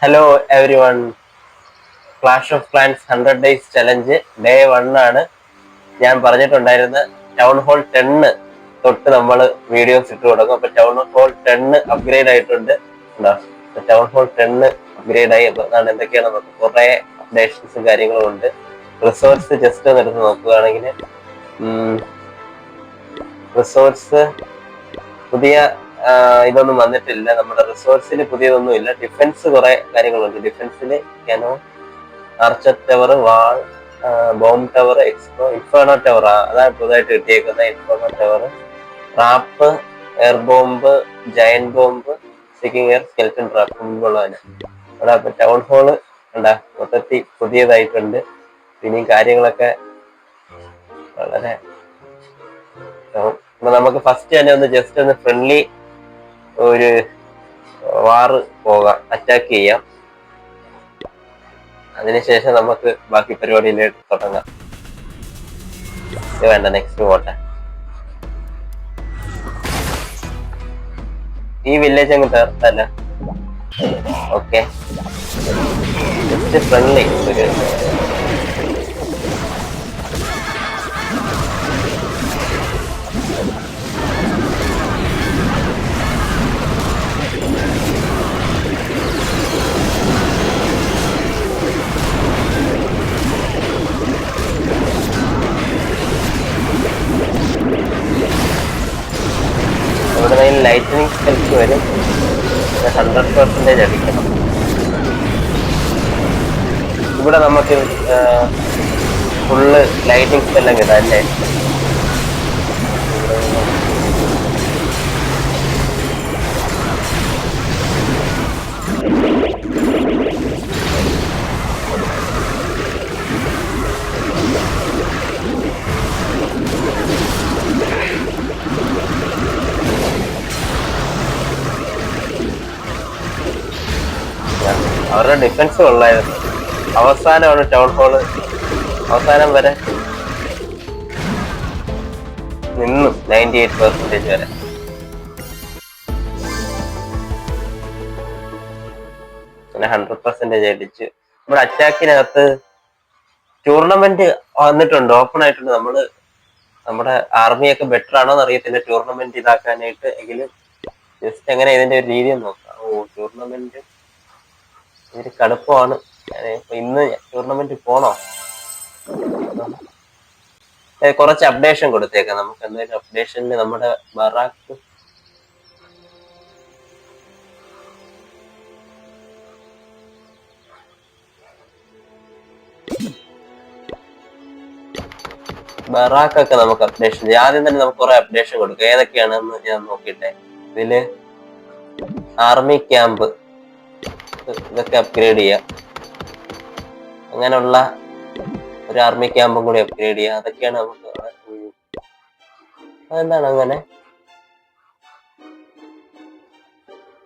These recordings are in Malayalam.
Hello every one. Clash of clans 100 days challenge day 1 ആണ്. ഞാൻ പറഞ്ഞിട്ടുണ്ടായിരുന്ന ടൗൺ ഹോൾ 10 തൊട്ട് നമ്മൾ വീഡിയോസ് ഇട്ട് തുടങ്ങും. അപ്പൊ ടൗൺ ഹോൾ 10 അപ്ഗ്രേഡ് ആയിട്ടുണ്ട്. ടൗൺ ഹോൾ 10 അപ്ഗ്രേഡ് ആയി. അപ്പൊ എന്തൊക്കെയാണ് നമുക്ക് കുറെ അപ്ഡേഷൻസും കാര്യങ്ങളും ഉണ്ട്. റിസോഴ്സ് ജസ്റ്റ് ഒന്ന് എടുത്ത് നോക്കുകയാണെങ്കിൽ റിസോഴ്സ് പുതിയ ഇതൊന്നും വന്നിട്ടില്ല. നമ്മുടെ റിസോഴ്സിൽ പുതിയതൊന്നും ഇല്ല. ഡിഫൻസ് കുറെ കാര്യങ്ങളുണ്ട്. ഡിഫൻസിൽ കാനോ, archer tower, wall, bomb tower, inferno tower, അതാണ് പുതുതായിട്ട് കിട്ടിയേക്കുന്നത്. Inferno tower, trap, air bomb, giant bomb, sticking air, skeleton trap, മുൻപുള്ളതിന് അവിടെ ടൗൺ ഹോള് ഉണ്ടാ മൊത്തത്തിൽ പുതിയതായിട്ടുണ്ട്. ഇനിയും കാര്യങ്ങളൊക്കെ വളരെ നമുക്ക് ഫസ്റ്റ് തന്നെ ഒന്ന് ജസ്റ്റ് ഒന്ന് ഫ്രണ്ട്ലി ഒരു വാറ് പോകാം, അറ്റാക്ക് ചെയ്യാം. അതിനുശേഷം നമുക്ക് ബാക്കി പരിപാടിയിലേക്ക് തുടങ്ങാം. ഇത് വേണ്ട, നെക്സ്റ്റ് പോട്ടെ. ഈ വില്ലേജ് അങ്ങ് തീർത്തല്ല. ഓക്കെ, ജസ്റ്റ് ഫ്രണ്ട്ലി ഒരു ഇവിടെ ലൈറ്റനിങ് സ്പെൽസ് വരും. 100% അടിക്കണം. ഇവിടെ നമുക്ക് ഫുള്ള് ലൈറ്റിംഗ് സ്പെല്ലാം കിട്ടാം അല്ലേ? അവരുടെ ഡിഫൻസ് കൊള്ളായിരുന്നു. അവസാനമാണ് ടൗൺ ഹോള് അവസാനം വരെ നിന്നു. 98% വരെ. പിന്നെ 100% അടിച്ച് നമ്മുടെ അറ്റാക്കിനകത്ത് ടൂർണമെന്റ് വന്നിട്ടുണ്ട്, ഓപ്പൺ ആയിട്ടുണ്ട്. നമ്മുടെ ആർമിയൊക്കെ ബെറ്റർ ആണോ എന്ന് അറിയത്തില്ല ടൂർണമെന്റ് ഇതാക്കാനായിട്ട്. എങ്കിലും ജസ്റ്റ് എങ്ങനെ ഇതിന്റെ ഒരു രീതി നോക്കാം. ടൂർണമെന്റ് ഇതൊരു കടുപ്പമാണ്. ഇന്ന് ടൂർണമെന്റ് പോണോ? കുറച്ച് അപ്ഡേഷൻ കൊടുത്തേക്കാം. നമുക്ക് എന്തായാലും അപ്ഡേഷനിൽ നമ്മുടെ ബറാക്കൊക്കെ നമുക്ക് അപ്ഡേഷൻ ചെയ്യാം. ആദ്യം തന്നെ നമുക്ക് കുറെ അപ്ഡേഷൻ കൊടുക്കാം. ഏതൊക്കെയാണെന്ന് ഞാൻ നോക്കിട്ടെ. ഇതില് ആർമി ക്യാമ്പ് ഇതൊക്കെ അപ്ഗ്രേഡ് ചെയ്യാം. അങ്ങനെയുള്ള ഒരു ആർമി ക്യാമ്പും കൂടി അപ്ഗ്രേഡ് ചെയ്യാം. അതൊക്കെയാണ് നമുക്ക്. അതെന്താണ് അങ്ങനെ?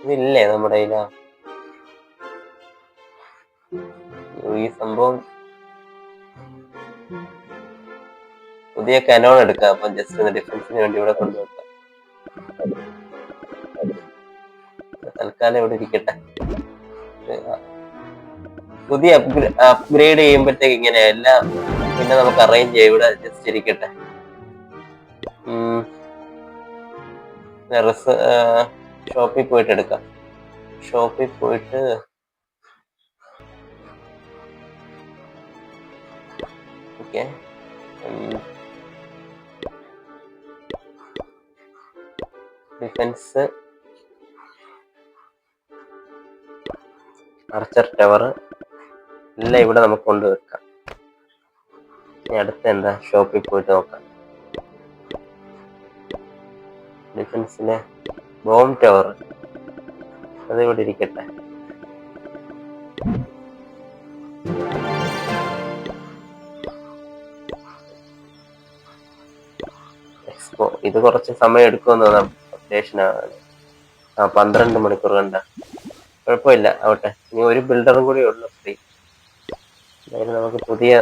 ഇതില്ലേ നമ്മുടെ കയ്യില ഈ സംഭവം? പുതിയ കനോൺ എടുക്കാം. അപ്പൊ ജസ്റ്റ് ഒന്ന് ഡിഫൻസിന് വേണ്ടി ഇവിടെ കൊണ്ടുവെക്കാം. തൽക്കാലം ഇവിടെ ഇരിക്കട്ടെ. പുതിയ അപ്ഗ്രേഡ് ചെയ്യുമ്പോഴത്തേക്ക് ഇങ്ങനെ എല്ലാം പിന്നെ നമുക്ക് അറേഞ്ച് ചെയ്യാം. ഇവിടെ ജസ്റ്റ് ഇരിക്കട്ടെ. ഷോപ്പിൽ പോയിട്ട് എടുക്കാം. ഷോപ്പിൽ പോയിട്ട് ഓക്കെ. ഡിഫൻസ്, ആർച്ചർ ടവർ എല്ലാം ഇവിടെ നമുക്ക് കൊണ്ടുവെക്കാം. ഇനി അടുത്ത എന്താ? ഷോപ്പിൽ പോയിട്ട് നോക്കാം. ഡിഫൻസിലെ ബോംബ് ടവർ അത് ഇവിടെ ഇരിക്കട്ടെ. എക്സ്പോ ഇത് കുറച്ച് സമയം എടുക്കുമെന്ന് തോന്നാം അപ്ഡേഷനാണ്. 12 മണിക്കൂർ കണ്ട. കുഴപ്പമില്ല, ആവട്ടെ. ഇനി ഒരു ബിൽഡറും കൂടി ഉള്ളു ഫ്രീ. എന്തായാലും നമുക്ക് പുതിയ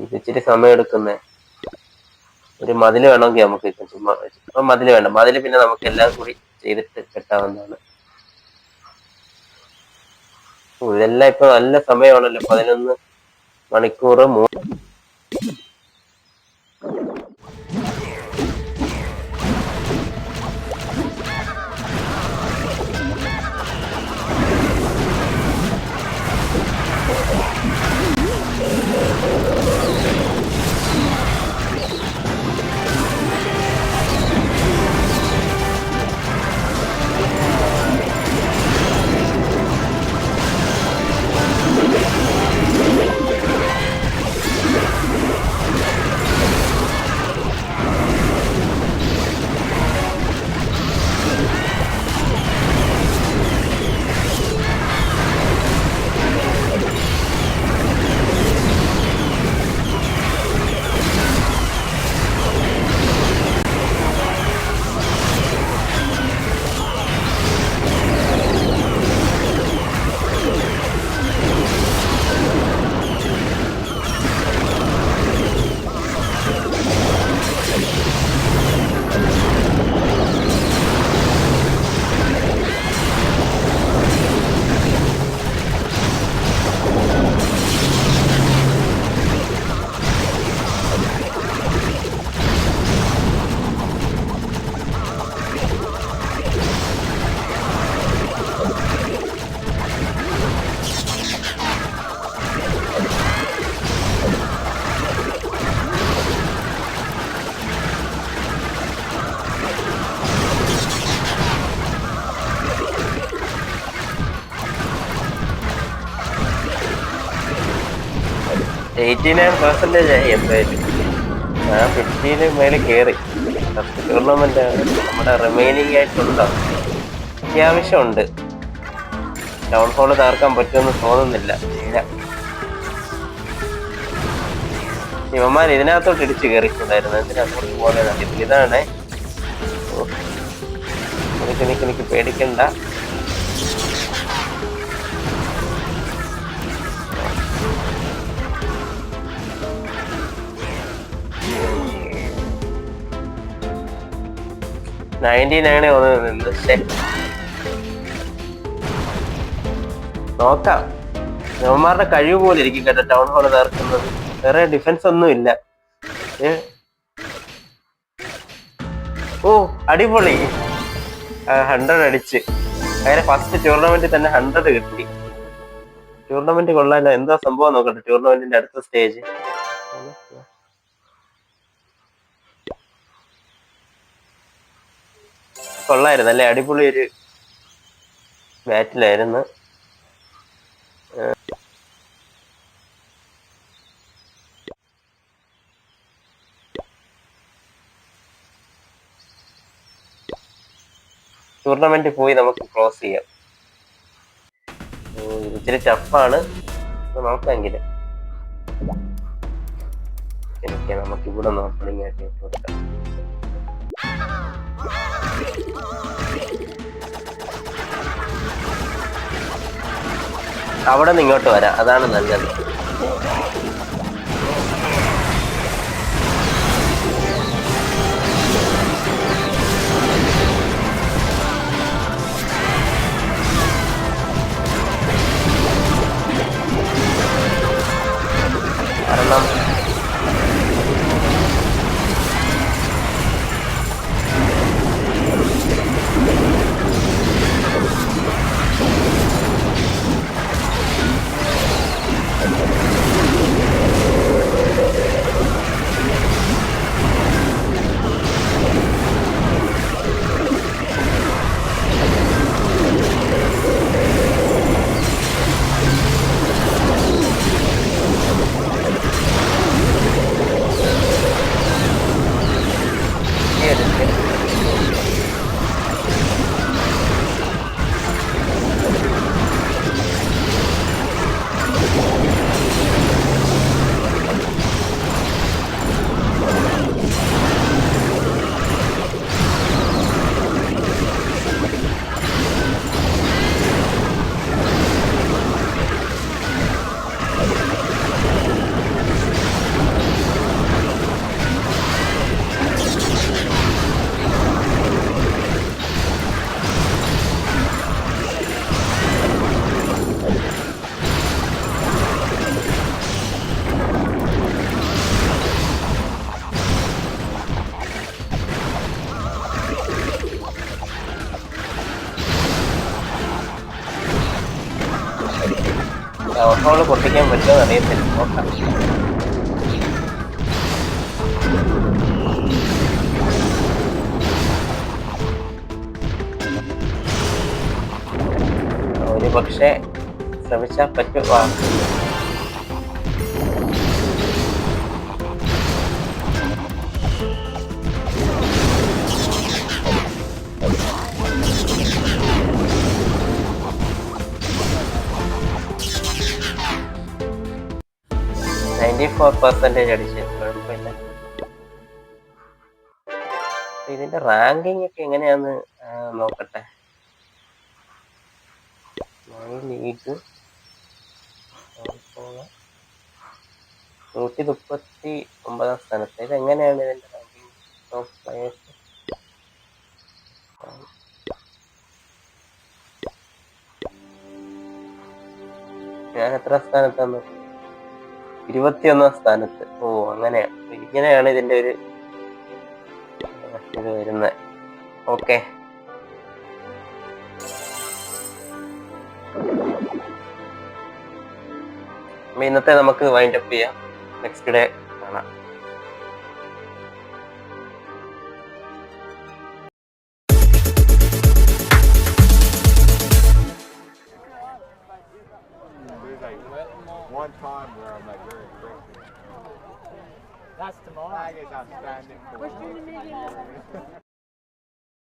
ഇത് ഇച്ചിരി സമയം എടുക്കുന്നേ. ഒരു മതില് വേണമെങ്കിൽ നമുക്ക് ഇപ്പം ചുമ്മാ ഇപ്പം മതില് വേണ്ട. മതില് പിന്നെ നമുക്ക് എല്ലാം കൂടി ചെയ്തിട്ട് കെട്ടാവുന്നതാണ്. ഇതെല്ലാം ഇപ്പൊ നല്ല സമയമാണല്ലോ, 11 മണിക്കൂർ. ആയി എന്തായാലും. ആ 50 മേലെ കയറി. ഫസ്റ്റ് ടൂർണമെന്റ് ആണ്. നമ്മുടെ റിമൈനിങ് ആയിട്ടുണ്ടോ? അത്യാവശ്യമുണ്ട്. ടൗൺ ഹോള് തകർക്കാൻ പറ്റുമെന്ന് തോന്നുന്നില്ല. ഇല്ല, ഇവന്മാർ ഇതിനകത്തോട്ട് ഇടിച്ച് കയറിയിട്ടുണ്ടായിരുന്നു. എന്തിനകത്തോട്ട് പോകുന്നതെന്ന് അറിയത്തില്ല. ഇതാണ് എനിക്ക് പേടിക്കണ്ട. നോക്കാം. യവന്മാരുടെ കഴിവ് പോലെ ഇരിക്കും കേട്ടോ ടൗൺ ഹാള് തകർക്കുന്നത്. വേറെ ഡിഫൻസ് ഒന്നും ഇല്ല. ഓ അടിപൊളി, 100 അടിച്ച്. അങ്ങനെ ഫസ്റ്റ് ടൂർണമെന്റിൽ തന്നെ 100 കിട്ടി. ടൂർണമെന്റ് കൊള്ളാലോ. എന്താ സംഭവം നോക്കട്ടെ. ടൂർണമെന്റിന്റെ അടുത്ത സ്റ്റേജ് കൊള്ളായിരുന്നു അല്ലേ? അടിപൊളി ഒരു ബാറ്റിലായിരുന്നു. ടൂർണമെന്റ് പോയി നമുക്ക് ക്ലോസ് ചെയ്യാം. ഇച്ചിരി ടഫാണ്, നോക്കാമെങ്കിലും. നമുക്കിവിടെ ഓപ്പണിംഗ് ആയിട്ട് ഇട്ട് കൊടുക്കാം. അവിടെ നിന്ന് ഇങ്ങോട്ട് വരാം, അതാണ് നല്ലത്. കാരണം ഹോള് പൊട്ടിക്കാൻ പറ്റുമോ അറിയത്തില്ല, നോക്കാം. ഒരു പക്ഷേ ശ്രമിച്ചാൽ പറ്റും. %94 അടിച്ചു, കുഴപ്പമില്ല. ഇതിന്റെ റാങ്കിങ് ഒക്കെ എങ്ങനെയാന്ന് നോക്കട്ടെ. ലീഗ് 139 സ്ഥാനത്ത്. ഇതെങ്ങനെയാണ് ഇതിന്റെ റാങ്കിങ്? ടോപ്പ് പ്ലേയേഴ്സ് ഞാൻ എത്ര സ്ഥാനത്താണ്? 21 സ്ഥാനത്ത്. ഓ, അങ്ങനെയാണ്. ഇങ്ങനെയാണ് ഇതിന്റെ ഒരു ഇത് വരുന്നത്. ഓക്കെ, ഇന്നത്തെ നമുക്ക് വൈൻഡ് അപ്പ് ചെയ്യാം. നെക്സ്റ്റ് ഡേ കാണാം. One time where I'm like very quick. That's tomorrow. I guess I'm standing for